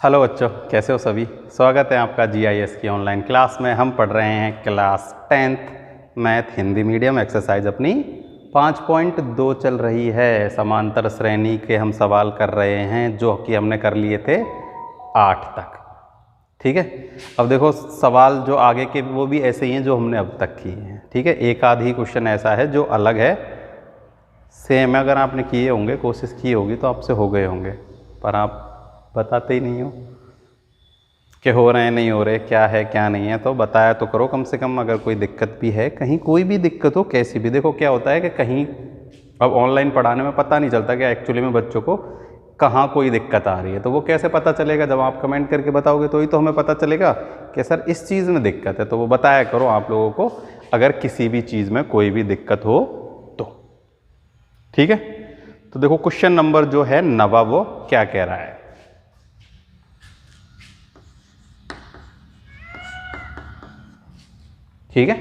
Hello बच्चों, कैसे हो सभी। स्वागत है आपका जीआईएस की ऑनलाइन क्लास में। हम पढ़ रहे हैं class 10th math Hindi medium. Exercise अपनी 5.2 चल रही है। समांतर श्रेणी के हम सवाल कर रहे हैं जो कि हमने कर लिए थे 8 तक। ठीक है, अब देखो सवाल जो आगे के वो भी ऐसे ही हैं जो हमने अब तक किए हैं। ठीक है, एक आध ही क्वेश्चन ऐसा है जो अलग है। सेम अगर आपने किए होंगे, कोशिश की होगी तो आपसे हो गए होंगे, पर आप बताते ही नहीं हो कि हो रहे हैं नहीं हो रहे, क्या है क्या नहीं है। तो बताया तो करो कम से कम। अगर कोई दिक्कत भी है, कहीं कोई भी दिक्कत हो कैसी भी, देखो क्या होता है कि कहीं अब ऑनलाइन पढ़ाने में पता नहीं चलता कि एक्चुअली में बच्चों को कहाँ कोई दिक्कत आ रही है। तो वो कैसे पता चलेगा? जब आप कमेंट करके बताओगे तो ही तो हमें पता चलेगा कि सर इस चीज़ में दिक्कत है। तो वो बताया करो आप लोगों को अगर किसी भी चीज़ में कोई भी दिक्कत हो तो। ठीक है, तो देखो क्वेश्चन नंबर जो है 9 वो क्या कह रहा है। ठीक है,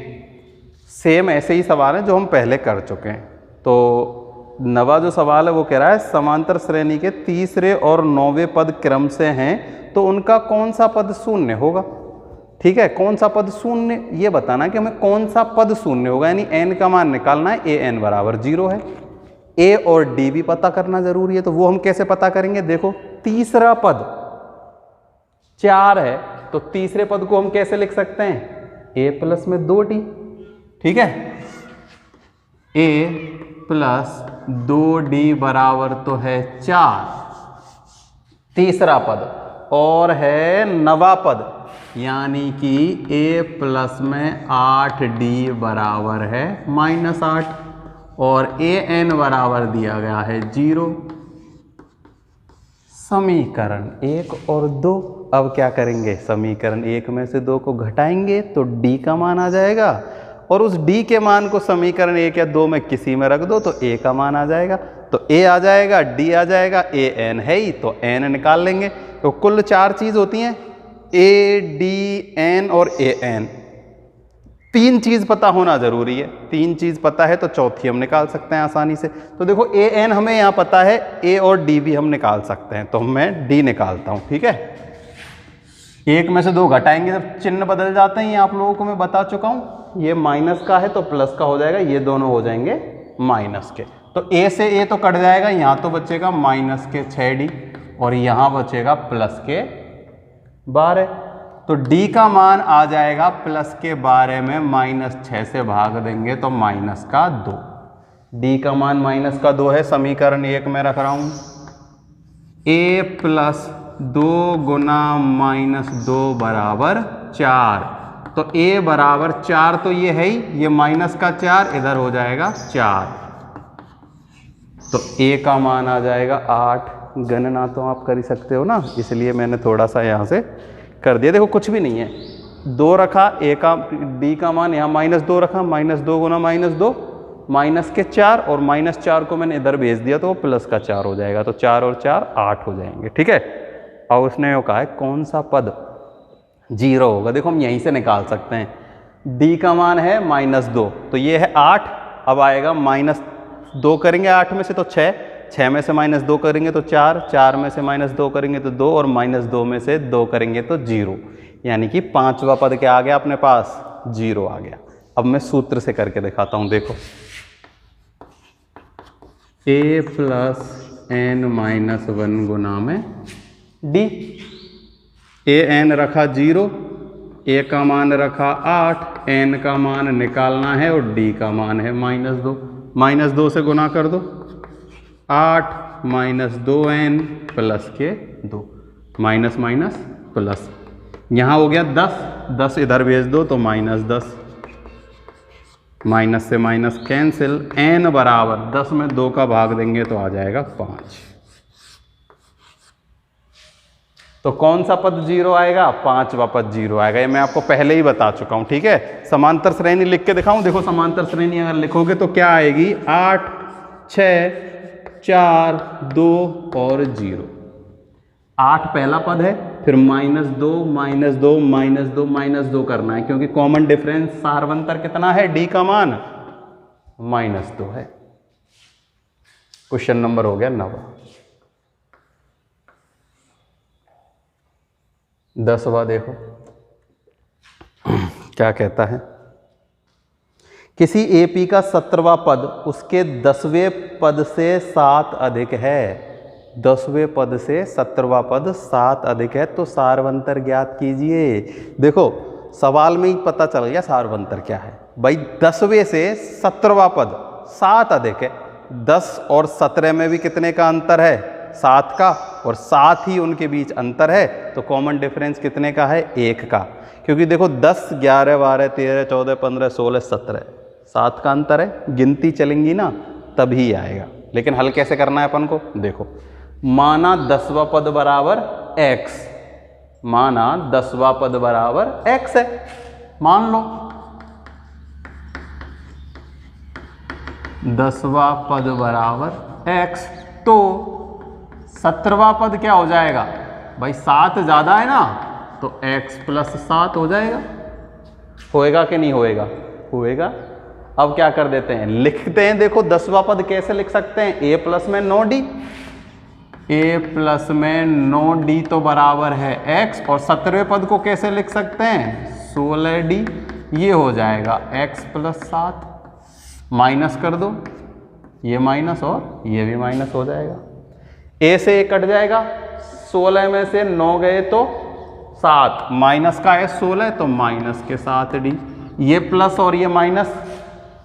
सेम ऐसे ही सवाल हैं जो हम पहले कर चुके हैं। तो 9वां जो सवाल है वो कह रहा है समांतर श्रेणी के तीसरे और 9वें पद क्रम से हैं तो उनका कौन सा पद शून्य होगा। ठीक है, कौन सा पद शून्य, ये बताना कि हमें कौन सा पद शून्य होगा, यानी n का मान निकालना है। a n बराबर 0 है। a और d भी पता करना जरूरी है। तो वो हम कैसे पता करेंगे? देखो तीसरा पद 4 है तो तीसरे पद को हम कैसे लिख सकते हैं? a प्लस में 2d। ठीक है, a प्लस 2d बराबर तो है 4, तीसरा पद, और है 9वां पद यानी कि a प्लस में 8d बराबर है -8, और a n बराबर दिया गया है 0। समीकरण 1 और 2, अब क्या करेंगे? समीकरण 1 में से 2 को घटाएंगे तो d का मान आ जाएगा, और उस d के मान को समीकरण 1 या 2 में किसी में रख दो तो a का मान आ जाएगा। तो a आ जाएगा, d आ जाएगा, a n है ही तो n निकाल लेंगे। तो कुल 4 चीज होती हैं, a d n और a n। 3 चीज पता होना जरूरी है। 3 चीज पता है तो चौथी हम निकाल सकते हैं आसानी से। तो देखो a n हमें यहां पता है, a और d भी हम निकाल सकते हैं। तो मैं d निकालता हूं। ठीक है, 1 में से 2 घटाएंगे जब चिन्ह बदल जाते हैं, ये आप लोगों को मैं बता चुका हूं। ये माइनस का है तो प्लस का हो जाएगा, ये दोनों हो जाएंगे माइनस के। तो a से a तो कट जाएगा, यहां तो बचेगा माइनस के 6d और यहां बचेगा प्लस के 12। तो d का मान आ जाएगा प्लस के 12 में -6 से भाग देंगे तो माइनस का 2। d का मान माइनस का 2 है। समीकरण 1 में रख रहा हूं, a प्लस 2 गुना -2 बराबर 4। तो a बराबर 4 तो ये है ही, ये माइनस का 4 इधर हो जाएगा 4। तो a का मान आ जाएगा 8। गणना तो आप कर ही सकते हो ना, इसलिए मैंने थोड़ा सा यहाँ से कर दिया। देखो कुछ भी नहीं है, 2 रखा, a का d का मान यहाँ -2 रखा, -2 गुना -2 माइनस के 4, और -4 को मैंने इधर भेज दिया तो वो प्लस का 4 हो जाएगा। तो 4 और 4 8 हो जाएंगे। ठीक है, और उसने वो कहा है कौन सा पद 0 होगा। देखो हम यहीं से निकाल सकते हैं। d का मान है -2 तो ये है 8। अब आएगा -2 करेंगे 8 में से तो 6, 6 में से -2 करेंगे तो 4, 4 में से -2 करेंगे तो 2, और -2 में से 2 करेंगे तो 0, यानी कि 5वां पद क्या आ गया अपने पास? 0 आ गया। अब मैं सूत्र से करके दिखाता हूं। देखो a प्लस n-1 गुना में d। a n रखा 0, a का मान रखा 8, n का मान निकालना है और d का मान है -2। -2 से गुना कर दो, 8 -2n प्लस के 2, माइनस माइनस प्लस, यहाँ हो गया 10, 10 इधर भेज दो तो -10, माइनस से माइनस कैंसिल, n बराबर 10 में 2 का भाग देंगे तो आ जाएगा 5। तो कौन सा पद 0 आएगा? 5वां पद 0 आएगा। ये मैं आपको पहले ही बता चुका हूं। ठीक है, समांतर श्रेणी लिख के दिखाऊं। देखो समांतर श्रेणी अगर लिखोगे तो क्या आएगी? 8 6 4 2 और 0। 8 पहला पद है, फिर -2 -2 -2 -2 करना है, क्योंकि कॉमन डिफरेंस सारवंतर कितना है? d का मान -2 है। क्वेश्चन नंबर हो गया 9। 10वां देखो क्या कहता है, किसी एपी का 17वां पद उसके 10वें पद से 7 अधिक है। 10वें पद से 17वां पद 7 अधिक है तो सार्वंतर ज्ञात कीजिए। देखो सवाल में ही पता चल गया सार्वंतर क्या है भाई। 10वें से 17वां पद 7 अधिक है। 10 और 17 में भी कितने का अंतर है? 7 का, और 7 ही उनके बीच अंतर है तो कॉमन डिफरेंस कितने का है? 1 का। क्योंकि देखो 10, 11, 12, 13, 14, 15, 16, 17 7 का अंतर है। गिनती चलेंगी ना तभी आएगा। लेकिन हल कैसे करना है अपन को? देखो माना 10वां पद बराबर x, माना 10वां पद बराबर x है, मान लो 10वां पद बराबर x, तो 17वां पद क्या हो जाएगा भाई? 7 ज़्यादा है ना तो x + 7 हो जाएगा। होएगा कि नहीं होएगा? होएगा। अब क्या कर देते हैं, लिखते हैं। देखो 10वां पद कैसे लिख सकते हैं? a प्लस में 9d, a प्लस में 9d तो बराबर है x, और 17वें पद को कैसे लिख सकते हैं? 16d। ये हो जाएगा x + 7, माइनस कर दो, ये माइनस और ये भी माइनस हो जाएगा। a से a कट जाएगा, 16 में से 9 गए तो 7, माइनस का है 16 तो माइनस के 7d। ये प्लस और ये माइनस,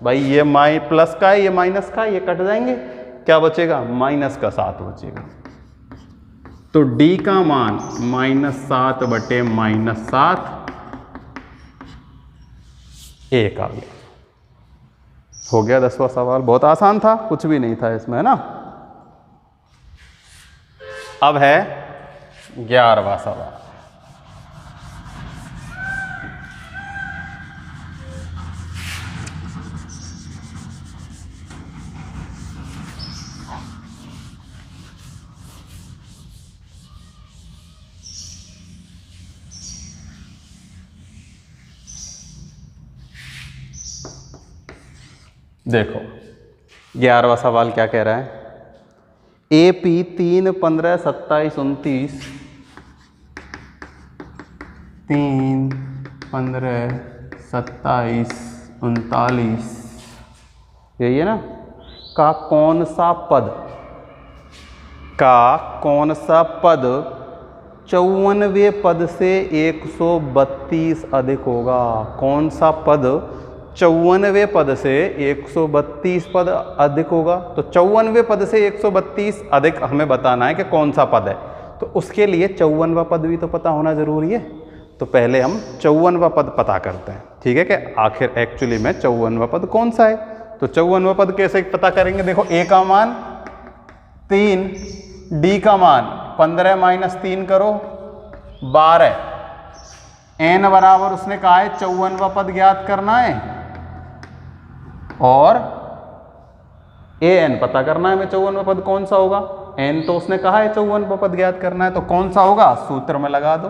भाई ये प्लस का है ये माइनस का है, ये कट जाएंगे, क्या बचेगा? माइनस का 7 बचेगा। तो d का मान -7 बटे -7 1 आ गया। हो गया 10वां सवाल। बहुत आसान था, कुछ भी नहीं था इसमें, है ना। अब है 11वां सवाल। देखो 11वां सवाल क्या कह रहा है, AP 3, 15, 27, 29, 3, 15, 27, 39 यही है ना, का कौन सा पद 54वें पद से 132 अधिक होगा? कौन सा पद 54वें पद से 132 पद अधिक होगा? तो 54वें पद से 132 अधिक हमें बताना है कि कौन सा पद है। तो उसके लिए 54वां पद भी तो पता होना जरूरी है। तो पहले हम 54वां पद पता करते हैं, ठीक है, कि आखिर एक्चुअली में 54वां पद कौन सा है। तो 54वां पद कैसे पता करेंगे? देखो a का मान 3, d का मान 15 - 3 करो 12, n बराबर उसने कहा है 54वां पद ज्ञात करना है, और an पता करना है हमें 54वां पद कौन सा होगा। n तो उसने कहा है 54वां पद ज्ञात करना है, तो कौन सा होगा? सूत्र में लगा दो,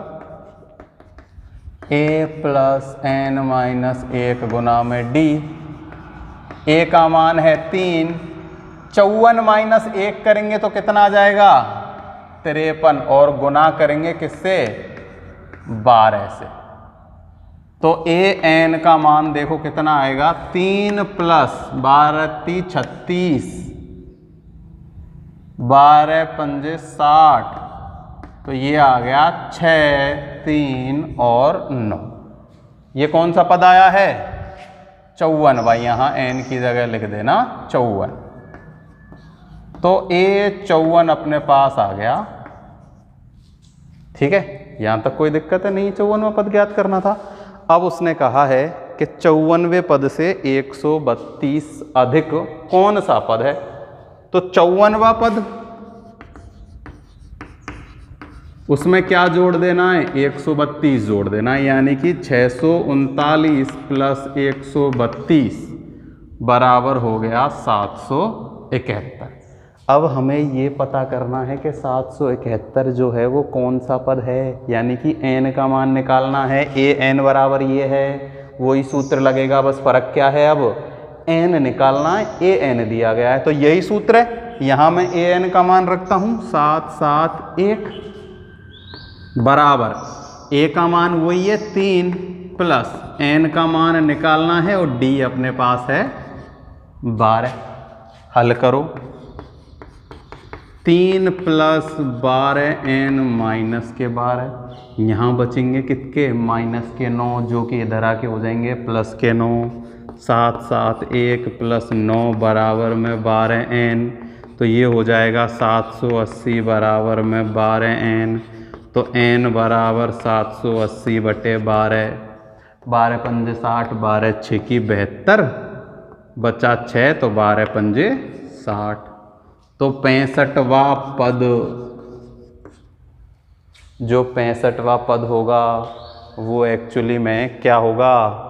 a + n - 1 गुना में d। a का मान है 3, 54 - 1 करेंगे तो कितना आ जाएगा? 53, और गुना करेंगे किससे? 12 से। तो an का मान देखो कितना आएगा? 3 + 12 × 36, 12 × 5 = 60, तो ये आ गया 6, 3 और 9। ये कौन सा पद आया है? 54। भाई यहाँ n की जगह लिख देना 54। तो a 54 अपने पास आ गया, ठीक है, यहां तक कोई दिक्कत है नहीं। 54वां पद ज्ञात करना था। अब उसने कहा है कि 54वें पद से 132 अधिक कौन सा पद है? तो 54वां पद, उसमें क्या जोड़ देना है? 132 जोड़ देना है, यानी कि 639 + 132 बराबर हो गया 771। अब हमें ये पता करना है कि 771 जो है वो कौन सा पद है, यानी कि n का मान निकालना है। an बराबर ये है, वही सूत्र लगेगा, बस फ़र्क क्या है, अब n निकालना है, an दिया गया है तो यही सूत्र है। यहाँ मैं an का मान रखता हूँ 771 बराबर ए का मान वही है 3 प्लस n का मान निकालना है और d अपने पास है 12। हल करो, 3 प्लस 12 n माइनस के 12, यहाँ बचेंगे कितने माइनस के 9 जो कि इधर आके हो जाएंगे प्लस के 9। 7 7 1 प्लस 9 बराबर में 12n, तो ये हो जाएगा 780 बराबर में 12n। तो n बराबर 780 बटे 12, 12 पंजे 60, 12 6 की 72, बचा 6 तो 12 पंजे 60। तो 65वां पद, जो 65वां पद होगा वो एक्चुअली में क्या होगा,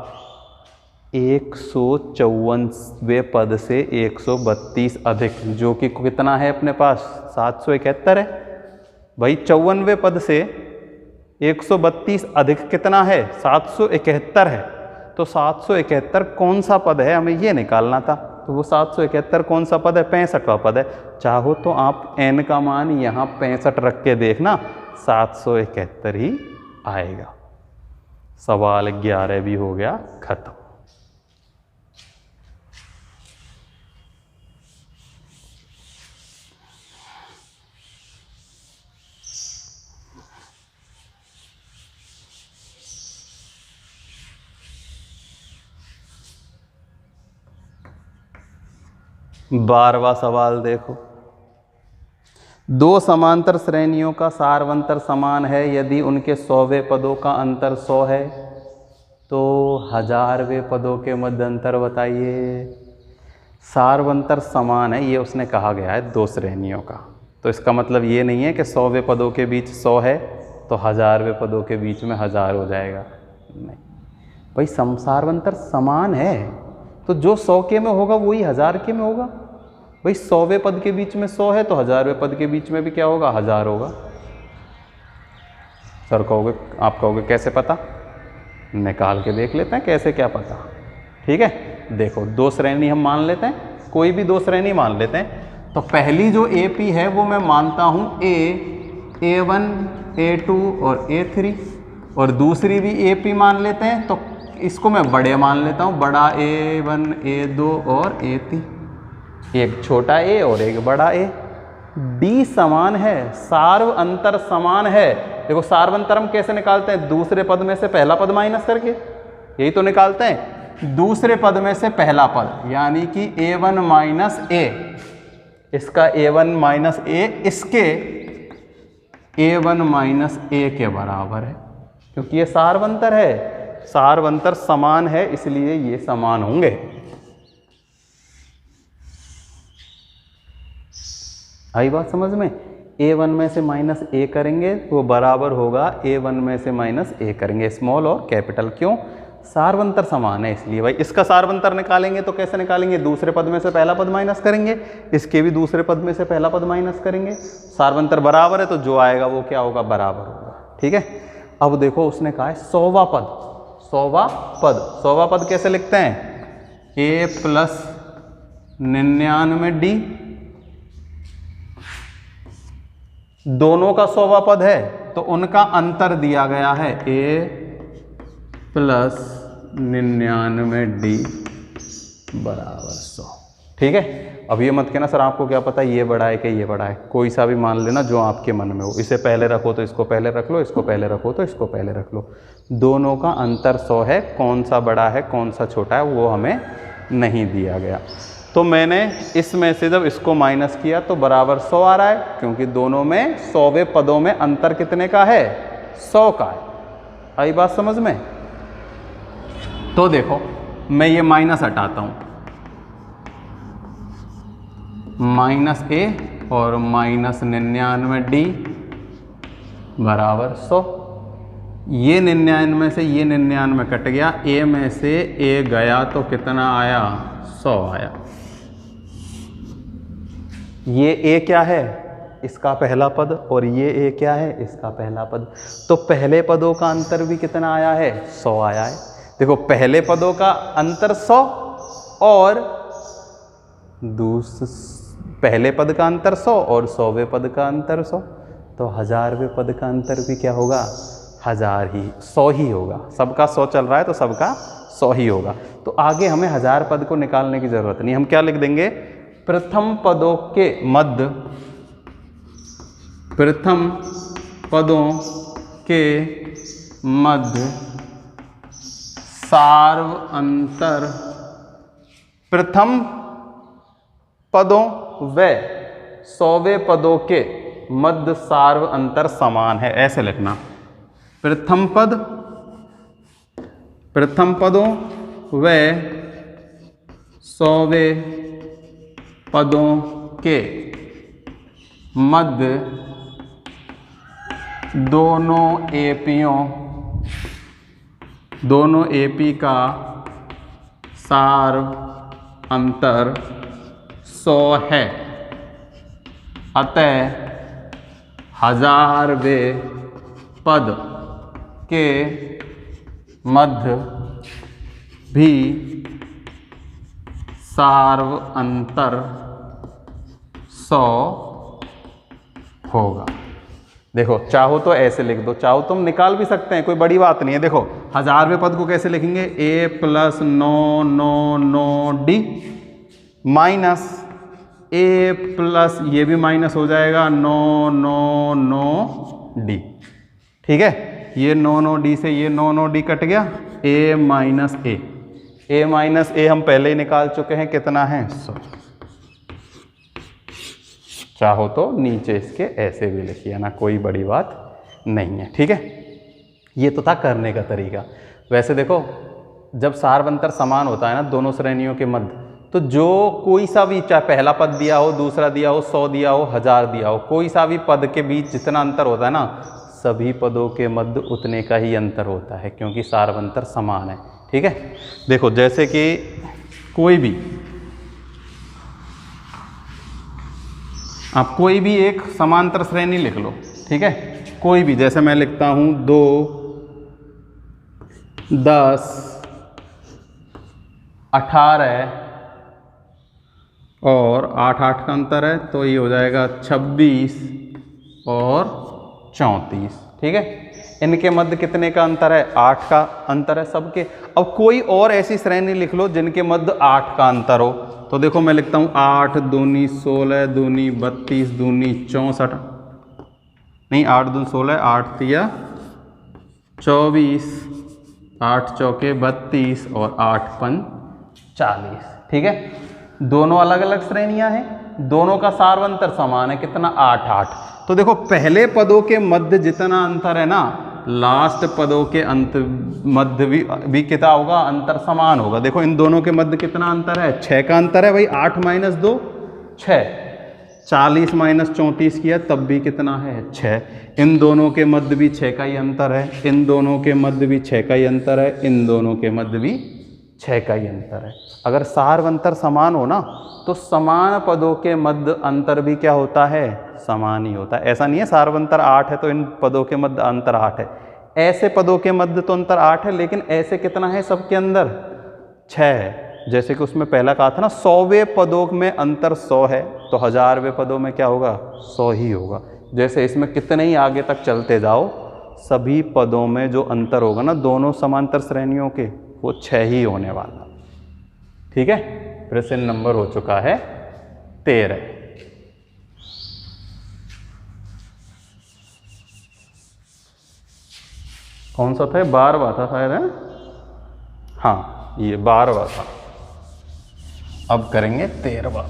154वें पद से 132 अधिक, जो कि कितना है अपने पास 771 है भाई। 54वें पद से 132 अधिक कितना है 771 है। तो 771 कौन सा पद है, हमें ये निकालना था। तो वो 771 कौन सा पद है, 65वां पद है। चाहो तो आप n का मान यहाँ 65 रख के देखना, 771 ही आएगा। सवाल 11 भी हो गया खत्म। बारहवां सवाल देखो, दो समांतर श्रेणियों का सारवंतर समान है यदि उनके 100वें पदों का अंतर 100 है तो 1000वें पदों के मध्य अंतर बताइए। सारवंतर समान है ये उसने कहा गया है दो श्रेणियों का, तो इसका मतलब ये नहीं है कि 100वें पदों के बीच 100 है तो 1000वें पदों के बीच में 1000 हो जाएगा, नहीं भाई। सारवंतर समान है तो जो 100 के में होगा वही 1000 के में होगा भाई। 100वें पद के बीच में 100 है तो 1000वें पद के बीच में भी क्या होगा 1000 होगा। सर कहोगे, आप कहोगे कैसे पता, निकाल के देख लेते हैं कैसे क्या पता। ठीक है, देखो दो श्रेणी हम मान लेते हैं, कोई भी दो श्रेणी मान लेते हैं। तो पहली जो AP है वो मैं मानता हूँ A1 A2 और A3, और दूसरी भी AP मान लेते हैं। तो इसको मैं बड़े मान लेता हूँ, बड़ा A1 A2 और A3, एक छोटा a और एक बड़ा a। D समान है, सार्व अंतर समान है। देखो सार्व अंतर हम कैसे निकालते हैं, दूसरे पद में से पहला पद माइनस करके, यही तो निकालते हैं। दूसरे पद में से पहला पद यानी कि A1 माइनस a, इसका A1 माइनस a इसके A1 माइनस a के बराबर है, क्योंकि ये सार्व अंतर है। सार्व अंतर समान है इसलिए ये समान होंगे। आई बात समझ में। A1 में से माइनस a करेंगे तो बराबर होगा A1 में से माइनस a करेंगे, स्मॉल और कैपिटल। क्यों, सारवंतर समान है इसलिए भाई। इसका सारवंतर निकालेंगे तो कैसे निकालेंगे, दूसरे पद में से पहला पद माइनस करेंगे, इसके भी दूसरे पद में से पहला पद माइनस करेंगे। सारवंतर बराबर है तो जो आएगा वो क्या होगा, बराबर होगा। ठीक है, अब देखो उसने कहा है 100वां पद। 100वां पद, 100वां पद कैसे लिखते हैं, a प्लस 99d, दोनों का 100वां पद है तो उनका अंतर दिया गया है a प्लस 99d बराबर 100। ठीक है, अब ये मत कहना सर आपको क्या पता ये बड़ा है कि ये बड़ा है, कोई सा भी मान लेना जो आपके मन में हो। इसे पहले रखो तो इसको पहले रख लो, इसको पहले रखो तो इसको पहले रख लो। दोनों का अंतर 100 है, कौन सा बड़ा है कौन सा छोटा है वो हमें नहीं दिया गया। तो मैंने इसमें से जब इसको माइनस किया तो बराबर 100 आ रहा है, क्योंकि दोनों में 100वें पदों में अंतर कितने का है, 100 का है। आई बात समझ में। तो देखो मैं ये माइनस हटाता हूँ, माइनस a और माइनस 99d बराबर 100। ये 99 से ये 99 कट गया, a में से a गया तो कितना आया, 100 आया। ये a क्या है, इसका पहला पद, और ये a क्या है, इसका पहला पद। तो पहले पदों का अंतर भी कितना आया है, 100 आया है। देखो पहले पदों का अंतर 100 और पहले पद का अंतर 100 और 100वें पद का अंतर 100, तो 1000वें पद का अंतर भी क्या होगा, 1000 ही 100 ही होगा। सबका 100 चल रहा है तो सबका 100 ही होगा। तो आगे हमें 1000 पद को निकालने की जरूरत नहीं, हम क्या लिख देंगे, प्रथम पदों के मध्य, प्रथम पदों के मध्य सार्व अंतर, प्रथम पदों व 100वें पदों के मध्य सार्व अंतर समान है, ऐसे लिखना। प्रथम पद, प्रथम पदों व 100वें पदों के मध्य दोनों एपियों, दोनों एपी का सार्व अंतर 100 है, अतः 1000वें पद के मध्य भी सार्व अंतर 100 होगा। देखो चाहो तो ऐसे लिख दो, चाहो तुम निकाल भी सकते हैं, कोई बड़ी बात नहीं है। देखो 1000वें पद को कैसे लिखेंगे, a + 9 9 9 d minus a plus, ये भी माइनस हो जाएगा, 9 9 9 d। ठीक है, ये 9 9 d से ये 9 9 d कट गया, a माइनस a हम पहले ही निकाल चुके हैं, कितना है 100। चाहो तो नीचे इसके ऐसे भी लिखिए ना, कोई बड़ी बात नहीं है। ठीक है, ये तो था करने का तरीका। वैसे देखो जब सार्व अंतर समान होता है ना दोनों श्रेणियों के मध्य, तो जो कोई सा भी, चाहे पहला पद दिया हो, दूसरा दिया हो, 100 दिया हो, 1000 दिया हो, कोई सा भी पद के बीच जितना अंतर होता है ना, सभी पदों के मध्य उतने का ही अंतर होता है, क्योंकि सार्व अंतर समान है। ठीक है, देखो जैसे कि कोई भी, आप कोई भी एक समांतर श्रेणी लिख लो। ठीक है, कोई भी, जैसे मैं लिखता हूं 2 10 18 और 8 8 का अंतर है, तो ये हो जाएगा 26 और 34। ठीक है, इनके मध्य कितने का अंतर है, 8 का अंतर है सबके। अब कोई और ऐसी श्रेणी लिख लो जिनके मध्य 8 का अंतर हो, तो देखो मैं लिखता हूँ 8 दूनी 16 दूनी 32 दूनी 64, नहीं 8 दूनी 16, 8 तिया 24, 8 चौके 32 और 8 पन 40। ठीक है, दोनों अलग अलग श्रेणियां हैं, दोनों का सार्व अंतर समान है, कितना 8 8। तो देखो पहले पदों के मध्य जितना अंतर है ना, लास्ट पदों के अंत मध्य भी कितना होगा, अंतर समान होगा। देखो इन दोनों के मध्य कितना अंतर है, 6 का अंतर है भाई, 8 - 2 6, 40 - 34 किया तब भी कितना है 6। इन दोनों के मध्य भी 6 का ही अंतर है, इन दोनों के मध्य भी 6 का ही अंतर है, इन दोनों के मध्य भी 6 का ही अंतर है। अगर सार्व अंतर समान हो ना, तो समान पदों के मध्य अंतर भी क्या होता है, समान ही होता है। ऐसा नहीं है सार्व अंतर 8 है तो इन पदों के मध्य अंतर 8 है, ऐसे पदों के मध्य तो अंतर 8 है, लेकिन ऐसे कितना है सबके अंदर 6 है। जैसे कि उसमें पहला कहा था ना 100वें पदों में अंतर 100 है, तो 1000वें पदों में क्या होगा, 100 ही होगा। जैसे इसमें कितने ही आगे तक चलते जाओ, सभी पदों में जो अंतर होगा ना दोनों समांतर श्रेणियों के, वो 6 ही होने वाला। ठीक है, प्रश्न नंबर हो चुका है 13। कौन सा था, 12वां था शायद, है? हाँ ये 12वां था। अब करेंगे 13वां।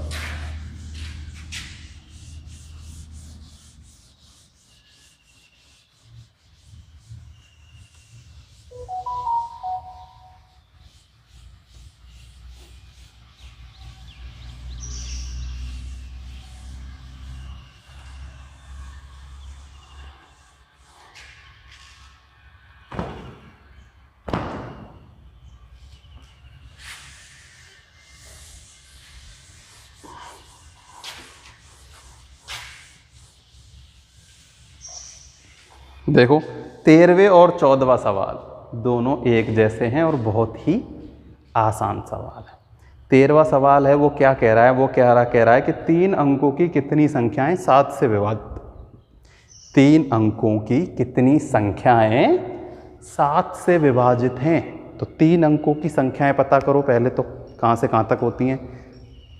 देखो 13वें और 14वां सवाल दोनों एक जैसे हैं और बहुत ही आसान सवाल है। 13वां सवाल है वो क्या कह रहा है, वो कह रहा है कि 3 अंकों की कितनी संख्याएं 7 से विभाजित, 3 अंकों की कितनी संख्याएं 7 से विभाजित हैं, तो 3 अंकों की संख्याएं पता करो पहले तो, कहाँ से कहाँ तक होती हैं।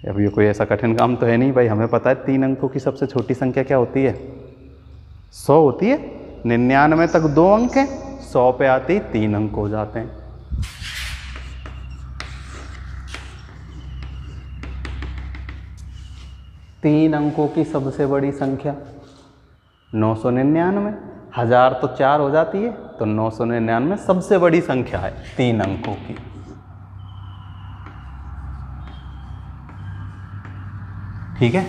अब ये कोई ऐसा कठिन काम तो है नहीं भाई, हमें पता है 3 अंकों की सबसे छोटी संख्या क्या होती है, 100 होती है। 99 तक 2 अंक हैं, 100 पे आते ही 3 अंक हो जाते हैं। तीन अंकों की सबसे बड़ी संख्या 999, 1000 तो 4 हो जाती है, तो 999 सबसे बड़ी संख्या है 3 अंकों की। ठीक है,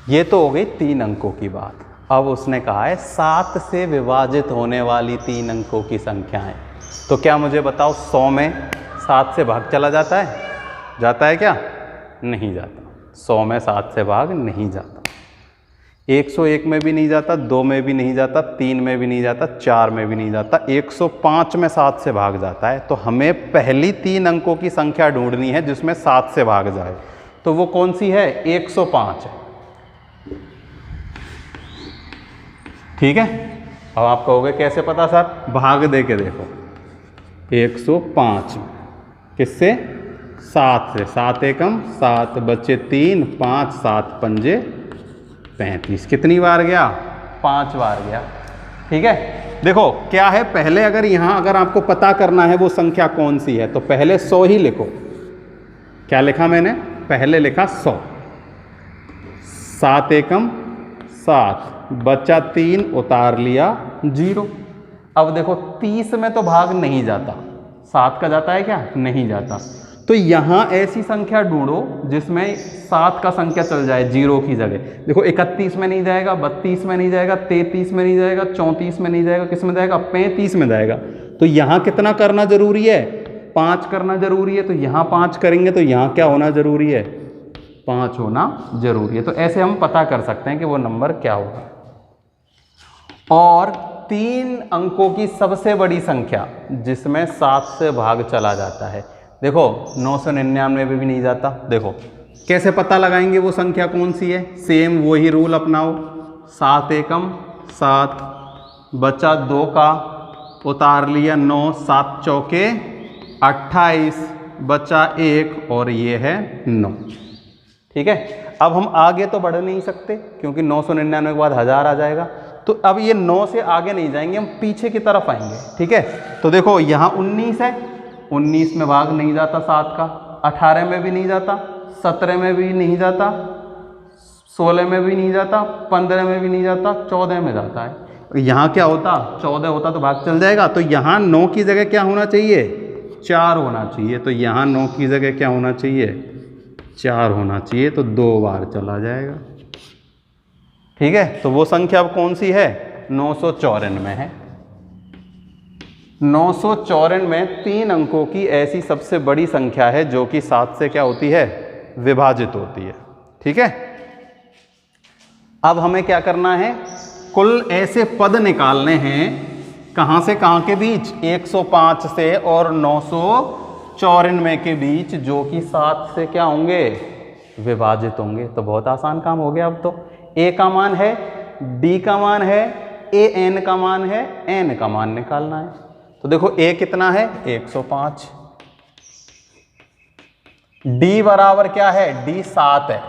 ये तो हो गई 3 अंकों की बात। अब उसने कहा है 7 से विभाजित होने वाली 3 अंकों की संख्याएं। तो क्या मुझे बताओ, 100 में 7 से भाग चला जाता है? जाता है क्या? नहीं जाता। 100 में 7 से भाग नहीं जाता। 101 में भी नहीं जाता, 2 में भी नहीं जाता, 3 में भी नहीं जाता, 4 में भी नहीं जाता, 105 में 7 से भाग जाता है। तो हमें पहली 3 अंकों की संख्या ढूंढनी है जिसमें 7 से भाग जाए, तो वो कौन सी है? 105 है। ठीक है, अब आप कहोगे कैसे पता सर? भाग दे के देखो। 105 किससे? 7 से। 7 एकम 7 बचे 3, 5 7 पंजे 35। कितनी बार गया? 5 बार गया। ठीक है, देखो क्या है, पहले अगर यहाँ अगर आपको पता करना है वो संख्या कौन सी है, तो पहले 100 ही लिखो। क्या लिखा मैंने? पहले लिखा 100। 7 एकम 7 बचा 3, उतार लिया 0। अब देखो 30 में तो भाग नहीं जाता, 7 का जाता है क्या? नहीं जाता। तो यहाँ ऐसी संख्या ढूंढो जिसमें 7 का संख्या चल जाए 0 की जगह। देखो 31 में नहीं जाएगा, 32 में नहीं जाएगा, 33 में नहीं जाएगा, 34 में नहीं जाएगा, किस में जाएगा? 35 में जाएगा। तो यहाँ कितना करना जरूरी है? 5 करना जरूरी है। तो यहाँ 5 करेंगे तो यहाँ क्या होना जरूरी है? 5 होना जरूरी है। तो ऐसे हम पता कर सकते हैं कि वो नंबर क्या होगा। और 3 अंकों की सबसे बड़ी संख्या जिसमें 7 से भाग चला जाता है, देखो 999 में भी नहीं जाता। देखो कैसे पता लगाएंगे वो संख्या कौन सी है? सेम वही रूल अपनाओ। 7 एकम 7 बचा 2 का, उतार लिया 9, 7 चौके 28 बचा 1 और ये है 9। ठीक है, अब हम आगे तो बढ़ नहीं सकते क्योंकि 999 के बाद 1000 आ जाएगा। तो अब ये 9 से आगे नहीं जाएंगे, हम पीछे की तरफ आएंगे। ठीक है, तो देखो यहाँ 19 है, 19 में भाग नहीं जाता 7 का, 18 में भी नहीं जाता, 17 में भी नहीं जाता, 16 में भी नहीं जाता, 15 में भी नहीं जाता, 14 में जाता है। यहाँ क्या होता? 14 होता तो भाग चल जाएगा। तो यहाँ 9 की जगह क्या होना चाहिए? 4 होना चाहिए। तो यहाँ 9 की जगह क्या होना चाहिए? 4 होना चाहिए। तो 2 बार चला जाएगा। ठीक है, तो वो संख्या अब कौन सी है? 994 है। 994 में 3 अंकों की ऐसी सबसे बड़ी संख्या है जो कि 7 से क्या होती है? विभाजित होती है। ठीक है, अब हमें क्या करना है? कुल ऐसे पद निकालने हैं कहाँ से कहाँ के बीच? 105 से और 994 के बीच, जो कि 7 से क्या होंगे? विभाजित होंगे। तो बहुत आसान काम हो गया। अब तो a का मान है, d का मान है, an का मान है, n का मान निकालना है। तो देखो a कितना है? 105। d बराबर क्या है? d 7 है।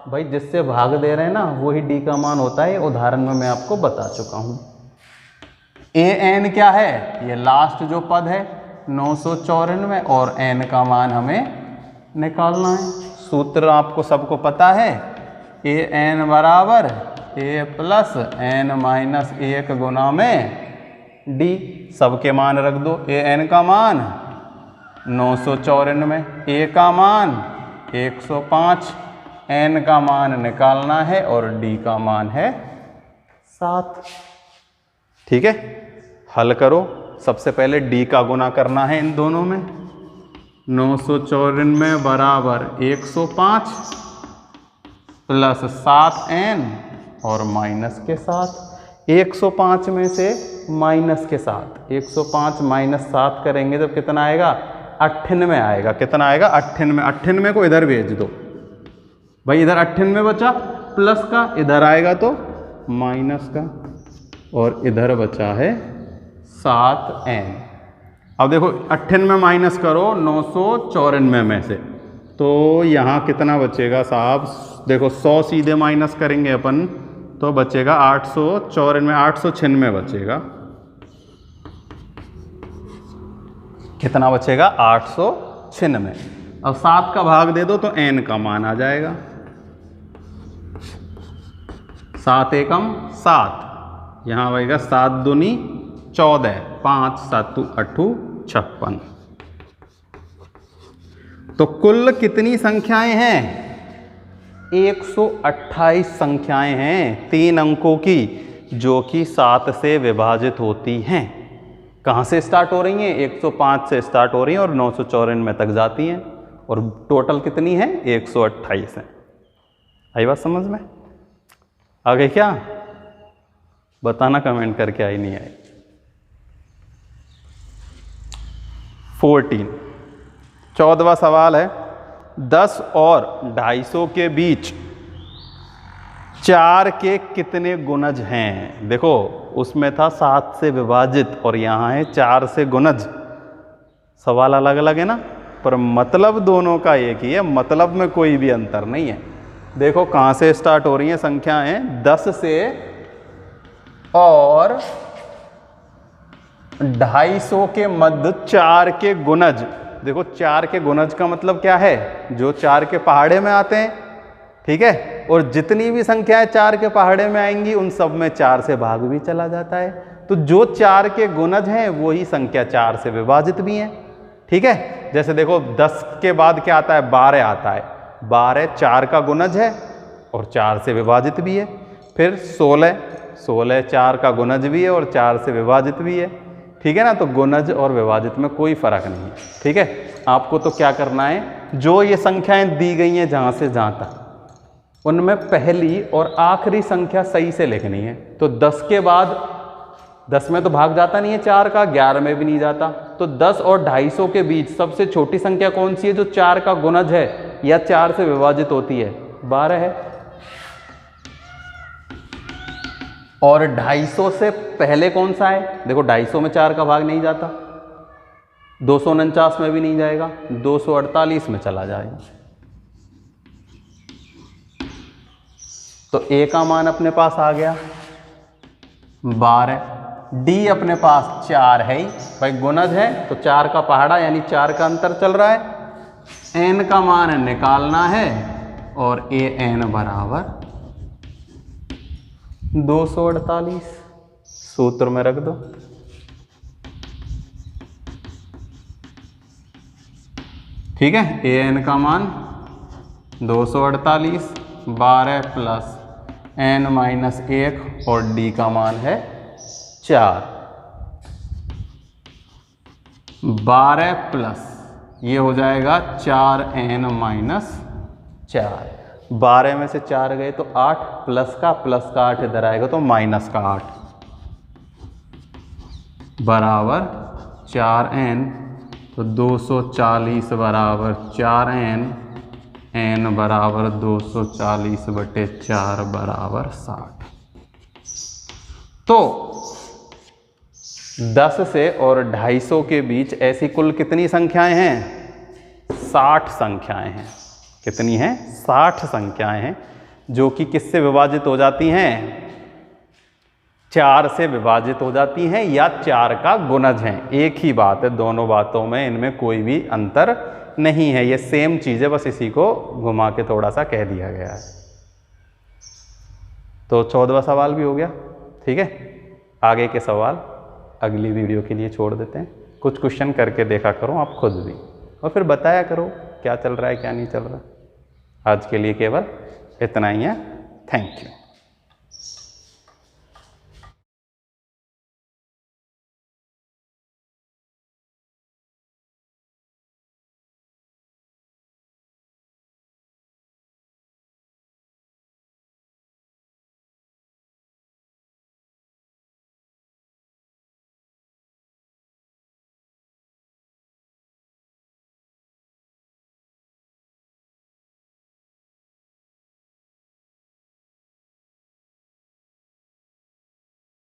भाई जिससे भाग दे रहे हैं ना वही d का मान होता है, उदाहरण में मैं आपको बता चुका हूं। an क्या है? ये लास्ट जो पद है 994, और n का मान हमें निकालना है। सूत्र आपको सबको पता है, an बराबर a प्लस n माइनस 1 गुना में d। सबके मान रख दो। an का मान 994, a का मान 105, n का मान निकालना है और d का मान है 7। ठीक है, हल करो। सबसे पहले d का गुना करना है इन दोनों में। 994 बराबर 105 प्लस 7n और माइनस के 7। 105 में से माइनस के 7, 105 माइनस 7 करेंगे तो कितना आएगा? 98 आएगा। कितना आएगा? 98। 98 को इधर भेज दो भाई, इधर 98 बचा प्लस का, इधर आएगा तो माइनस का, और इधर बचा है 7n। अब देखो 98 माइनस करो 994 में से, तो यहाँ कितना बचेगा साहब? देखो 100 सीधे माइनस करेंगे अपन तो बचेगा 894, 896 बचेगा। कितना बचेगा? 896। अब 7 का भाग दे दो तो n का मान आ जाएगा। 7 एकम 7, यहाँ बचेगा 7 दूनी 14, 5 7 8 56। तो कुल कितनी संख्याएं हैं? 128 संख्याएं हैं 3 अंकों की, जो कि 7 से विभाजित होती हैं। कहाँ से स्टार्ट हो रही हैं? 105 से स्टार्ट हो रही हैं और 994 तक जाती हैं, और टोटल कितनी है? 128 है। आई बात समझ में? आ गई क्या? बताना कमेंट करके, आई नहीं आई। 14वां सवाल है, 10 और 250 के बीच 4 के कितने गुणज हैं? देखो उसमें था 7 से विभाजित और यहाँ है 4 से गुणज। सवाल अलग अलग है ना, पर मतलब दोनों का एक ही है, मतलब में कोई भी अंतर नहीं है। देखो कहाँ से स्टार्ट हो रही हैं संख्याएं? 10 से और 250 के मध्य 4 के गुणज। देखो 4 के गुणज का मतलब क्या है? जो 4 के पहाड़े में आते हैं, ठीक है, और जितनी भी संख्याएं 4 के पहाड़े में आएंगी उन सब में 4 से भाग भी चला जाता है। तो जो 4 के गुणज हैं वही संख्या 4 से विभाजित भी हैं, ठीक है। जैसे देखो 10 के बाद क्या आता है? 12 आता है। 12 4 का गुणज है और 4 से विभाजित भी है। फिर 16 4 का गुणज भी है और 4 से विभाजित भी है, ठीक है ना। तो गुणज और विभाजित में कोई फर्क नहीं है, ठीक है। आपको तो क्या करना है, जो ये संख्याएं दी गई हैं जहां से जहां तक, उनमें पहली और आखिरी संख्या सही से लिखनी है। तो 10 के बाद 10 में तो भाग जाता नहीं है 4 का, 11 में भी नहीं जाता। तो 10 और 250 के बीच सबसे छोटी संख्या कौन सी है जो 4 का गुणज है या 4 से विभाजित होती है? 12 है। और 250 से पहले कौन सा है? देखो 250 में 4 का भाग नहीं जाता, 249 में भी नहीं जाएगा, 248 में चला जाएगा। तो ए का मान अपने पास आ गया 12। डी अपने पास 4 है ही भाई, गुणज है तो 4 का पहाड़ा यानी 4 का अंतर चल रहा है। एन का मान निकालना है और ए एन बराबर 248 सूत्र में रख दो। ठीक है, ए एन का मान 248, 12 प्लस एन माइनस 1 और डी का मान है 4। 12 प्लस ये हो जाएगा 4n माइनस 4। 12 में से 4 गए तो 8, प्लस का 8 इधर आएगा तो माइनस का 8 बराबर 4n। तो 240 बराबर 4n, n बराबर 240/4 बराबर 60। तो 10 से और 250 के बीच ऐसी कुल कितनी संख्याएं हैं? 60 संख्याएं हैं। कितनी हैं? 60 संख्याएं हैं, जो कि किससे विभाजित हो जाती हैं? 4 से विभाजित हो जाती हैं या 4 का गुणज है। एक ही बात है दोनों बातों में, इनमें कोई भी अंतर नहीं है, ये सेम चीज़ है, बस इसी को घुमा के थोड़ा सा कह दिया गया है। तो 14वां सवाल भी हो गया, ठीक है। आगे के सवाल अगली वीडियो के लिए छोड़ देते हैं। कुछ क्वेश्चन करके देखा करो आप खुद भी, और फिर बताया करो क्या चल रहा है क्या नहीं चल रहा। आज के लिए केवल इतना ही है। Thank you.